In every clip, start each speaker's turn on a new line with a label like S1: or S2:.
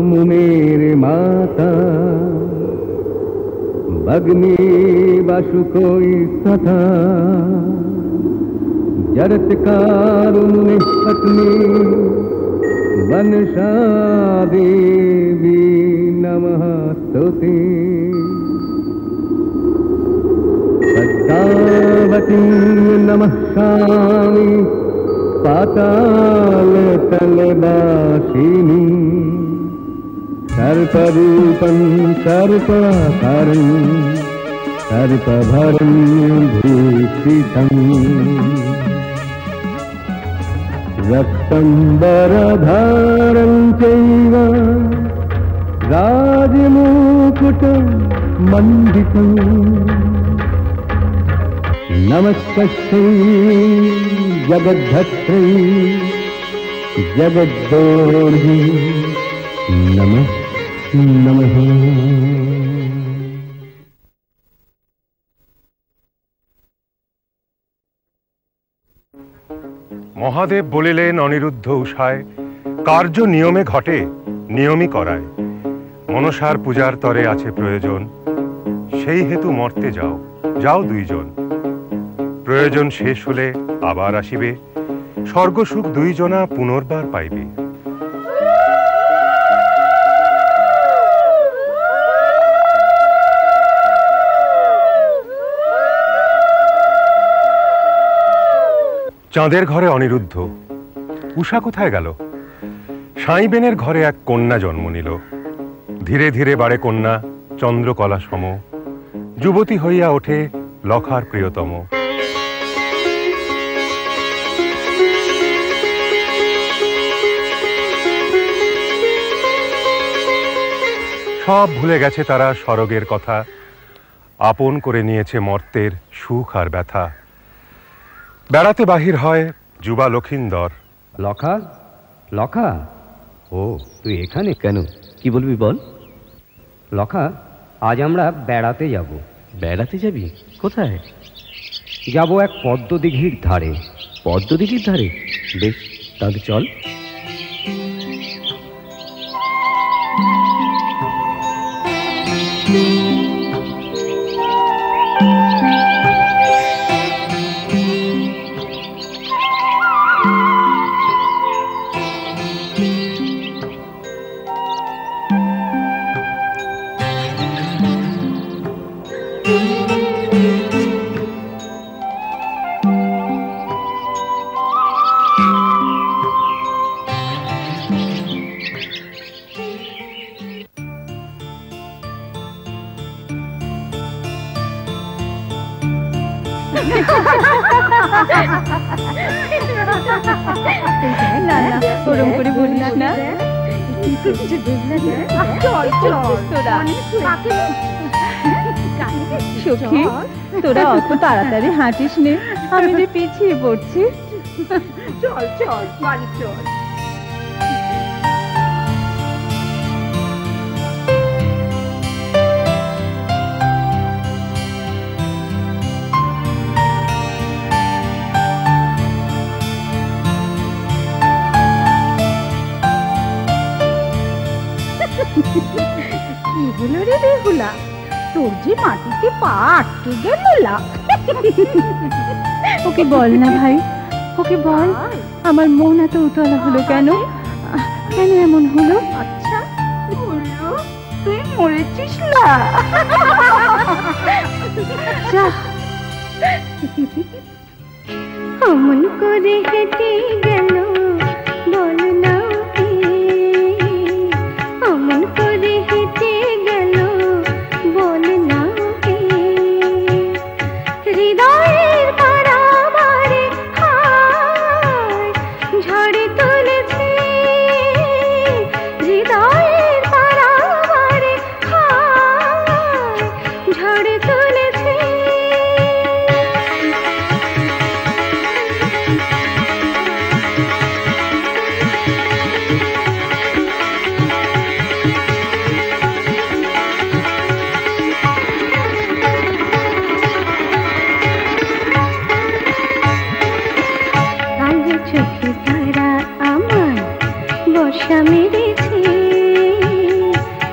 S1: मुमेर माता भग्नी वासुकोई सथा जरत्कार पत्नी वनसा देवी नमः स्तुते पद्मावती नमः स्वामी पाताल तलवासिनी सर्परूपं सर्पाकारं सर्पभरं भूषितं रक्तम्बरधारं चैव राजमुकुटं मण्डितं नमस्तस्यै जगद्धत्रै जगद्दोर्हि नमः नमः।
S2: মহাদেব বলিলেন অনিরুদ্ধ উষায়, কার্য নিয়মে ঘটে নিয়মই করায়। মনসার পূজার তরে আছে প্রয়োজন, সেই হেতু মর্তে যাও, যাও দুইজন। প্রয়োজন শেষ হলে আবার আসিবে, স্বর্গসুখ দুইজনা পুনর্বার পাইবে। চাঁদের ঘরে অনিরুদ্ধ, উষা কোথায় গেল? সাঁইবেনের ঘরে এক কন্যা জন্ম নিল। ধীরে ধীরে বাড়ে কন্যা চন্দ্রকলা সম, যুবতী হইয়া ওঠে লখার প্রিয়তম। সব ভুলে গেছে তারা স্বর্গের কথা, আপন করে নিয়েছে মর্তের সুখ আর ব্যথা। বেড়াতে বাহির হয় যুবা লক্ষিন্দর।
S3: লখা, লখা, ও তুই এখানে কেন? কি বলবি বল। লখা, আজ আমরা বেড়াতে যাব। বেড়াতে যাবি? কোথায়? যাব এক পদ্মদিঘির ধারে। পদ্মদিঘির ধারে? বেশ, তাহলে চল।
S4: ওরম করে বলিস না। সখী, তোরা অত তাড়াতাড়ি হাঁটিস নে, আমি যে পিছিয়ে পড়ছি। চল চল বাড়ি চল।
S5: কি হলো রে বেহুলা, তোর যে মাটিতে পা আটকে গেল?
S4: ওকে বল না ভাই, ওকে বল আমার মন এত উতলা হলো কেন, কেন এমন হলো?
S5: আচ্ছা বললো তুই মরেছিস না?
S6: অমন করে হেঁটে গেল বল না কে, অমন করে হেঁটে গেল বল না কে, হৃদয়ের পারাবারে হায় ঝড়ে তুলেছে, হৃদয়ের পারাবারে হায় ঝড়ে তুলেছে। বর্ষা মেরেছে,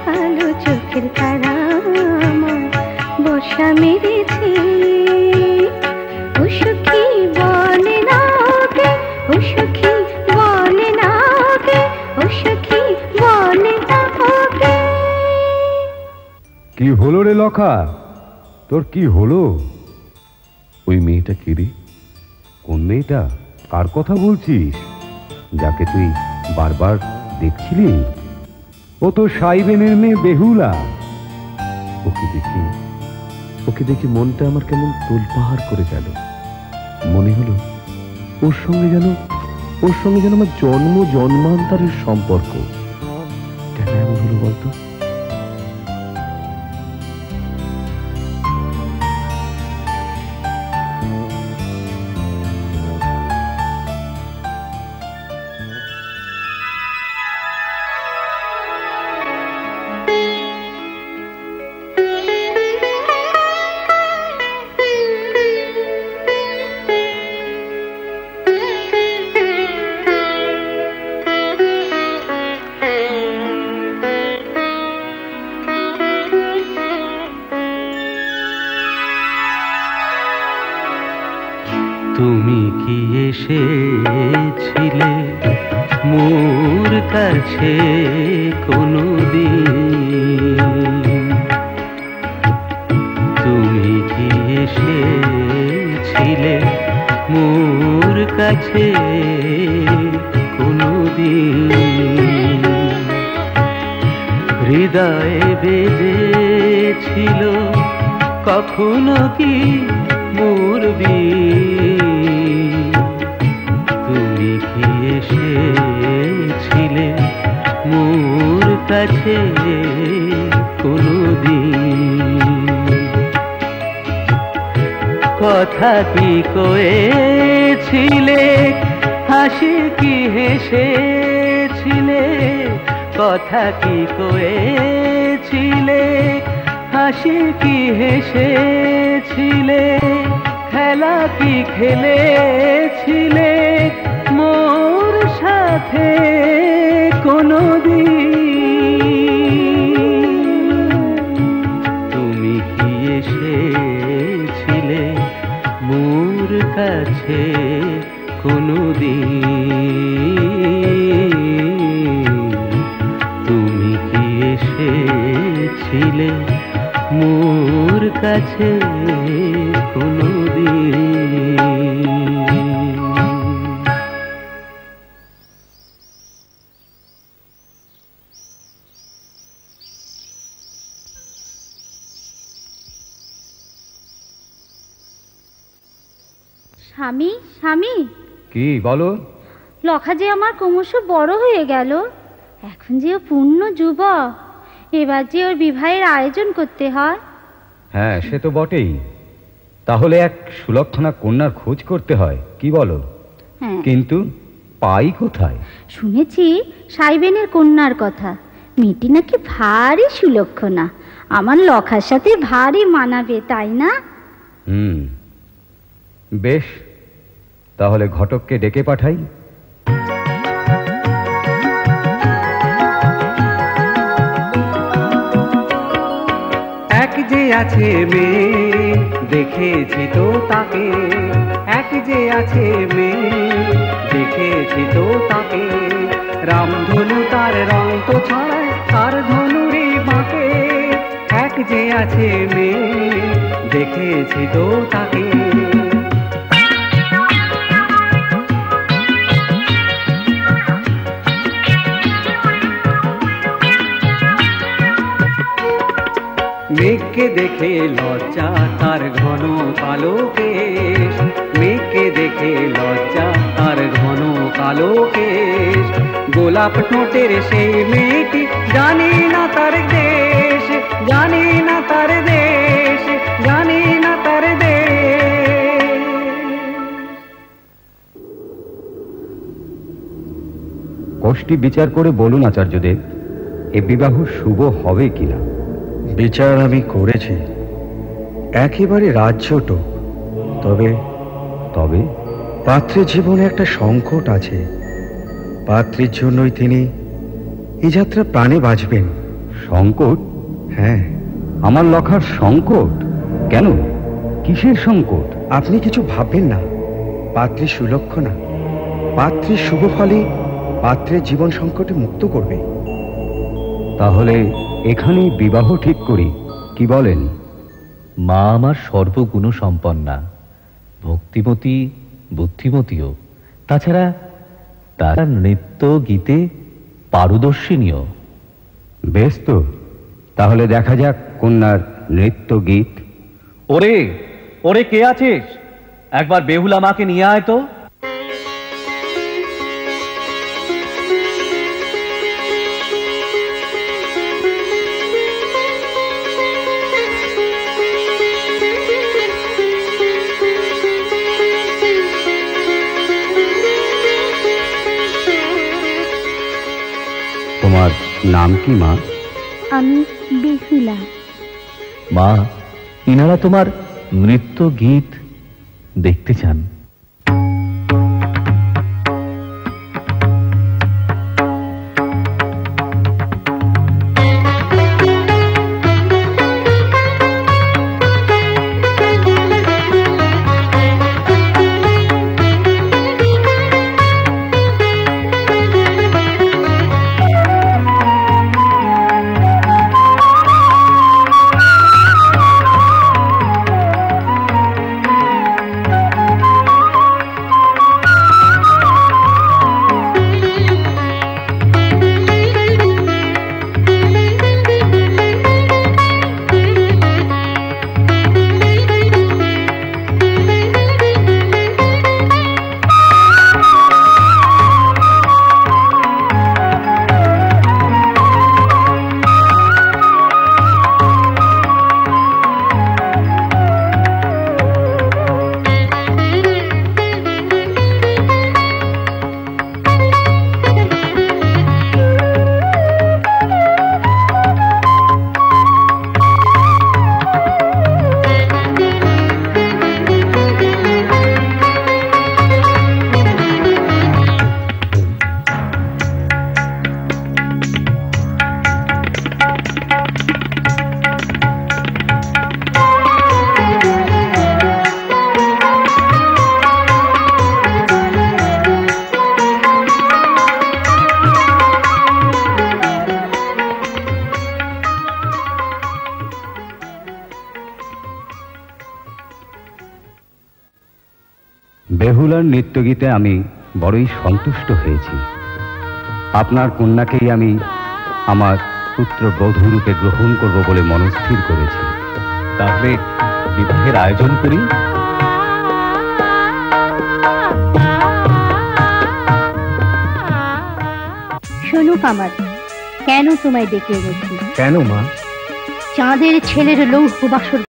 S6: কালো চোখের তারা আমার বর্ষা মেরেছে। ও সখী বলে না ওকে, ও সখী বলে না ওকে, ও সখী বলে না ওকে।
S1: কি হলো রে লখা, তোর কি হলো?
S3: ওই মেয়েটা কে রে?
S1: কোন মেয়েটা? কার কথা বলছিস?
S3: যাকে তুই বারবার দেখছিলি?
S1: ও তো সাইবেনের মেয়ে বেহুলা।
S3: ওকে দেখি মনটা আমার কেমন তোলপাহাড় করে গেল। মনে হলো ওর সঙ্গে যেন আমার জন্ম জন্মান্তরের সম্পর্ক। কেন এমন হলো বলতো?
S7: তুমি কি এসেছিলে মোর কাছে কোনোদিন? তুমি কি এসেছিলে মোর কাছে কোনোদিন? হৃদয়ে বেজেছিল কখনো কি মোর বীণ? তুমি কি এসেছিলে মোর কাছে কোনোদিন? কথা কি কয়েছিলে, হাসি কি হেসেছিলে? কথা কি কয়েছিলে, হাসি কি হেসেছিলে? খেলা কি খেলেছিলে মোর সাথে কোনোদিন? তুমি কি এসেছিলে মোর কাছে কোনোদিন? তুমি কি এসেছিলে মোর কাছে কোনোদিন?
S5: স্বামী, স্বামী,
S3: কি বলো?
S5: লখা যে আমার ক্রমশ বড় হয়ে গেল। এখন যে ও পূর্ণ যুবক, এবার যে ওর বিবাহের আয়োজন করতে হয়।
S3: হ্যাঁ, সে তো বটেই। তাহলে এক সুলক্ষণা কন্যার খোঁজ করতে হয়, কি বলো?
S5: হ্যাঁ,
S3: কিন্তু পাই কোথায়?
S5: শুনেছি সাইবেনের কন্যার কথা। মেয়েটি নাকি ভারী সুলক্ষণা, আমার লখার সাথে ভারী মানাবে, তাই না?
S3: বেশ, তাহলে ঘটককে ডেকে পাঠাই।
S7: এক যে আছে মেয়ে দেখেছি তো তাকে, এক যে আছে মেয়ে দেখেছি তো তাকে। রামধনু তার রং তো ছড়ায় তার ধনুরে বাঁকে। এক যে আছে মেয়ে দেখেছি তো তাকে। মেঘকে দেখে লজ্জা তার ঘন কালো কেশ। মেঘকে দেখে লজ্জা তার ঘন কালো কেশ। গোলাপ ঠোঁটের সেই মেয়েটি, জানি না তার দেশ, জানি না তার দেশ, জানি না তার দেশ।
S3: কোষ্ঠী বিচার করে বলুন আচার্যদেব, এ বিবাহ শুভ হবে কিনা?
S8: বিচার আমি করেছি, একেবারে রাজ্যটুক। তবে
S3: তবে
S8: পাত্রের জীবনে একটা সংকট আছে। পাত্রীর জন্যই তিনি এই যাত্রা প্রাণে বাঁচবেন।
S1: সংকট?
S8: হ্যাঁ।
S1: আমার লখার সংকট? কেন, কিসের সংকট?
S8: আপনি কিছু ভাববেন না। পাত্রী সুলক্ষণা, পাত্রীর শুভ ফলে পাত্রের জীবন সংকটে মুক্ত করবে।
S1: তাহলে এখানেই বিবাহ ঠিক করি, কি বলেন?
S9: মা আমার সর্বগুণ সম্পন্না, ভক্তিমতী, বুদ্ধিমতীও, তাছাড়া তারা নৃত্য গীতে পারদর্শিনীও।
S1: বেশ তো, তাহলে দেখা যাক কন্যার নৃত্য গীত।
S9: ওরে ওরে, কে আছিস? একবার বেহুলা মাকে নিয়ে আয় তো।
S1: তোমার নাম কি মা?
S5: আমি বেহুলা।
S9: মা, ইনারা তোমার নৃত্য গীত দেখতে চান।
S1: বেহুলার নৃত্যগীতে আমি বড়ই সন্তুষ্ট হয়েছি। আপনার কন্যাকেই আমি আমার পুত্রবধূ রূপে গ্রহণ করব বলে মনস্থির করেছি।
S9: তাহলে বিবাহের আয়োজন করি।
S5: শোনো কামাল, কেন তোমায় ডেকে এনেছি?
S8: কেন মা?
S5: চাঁদের ছেলের লৌহ বাসর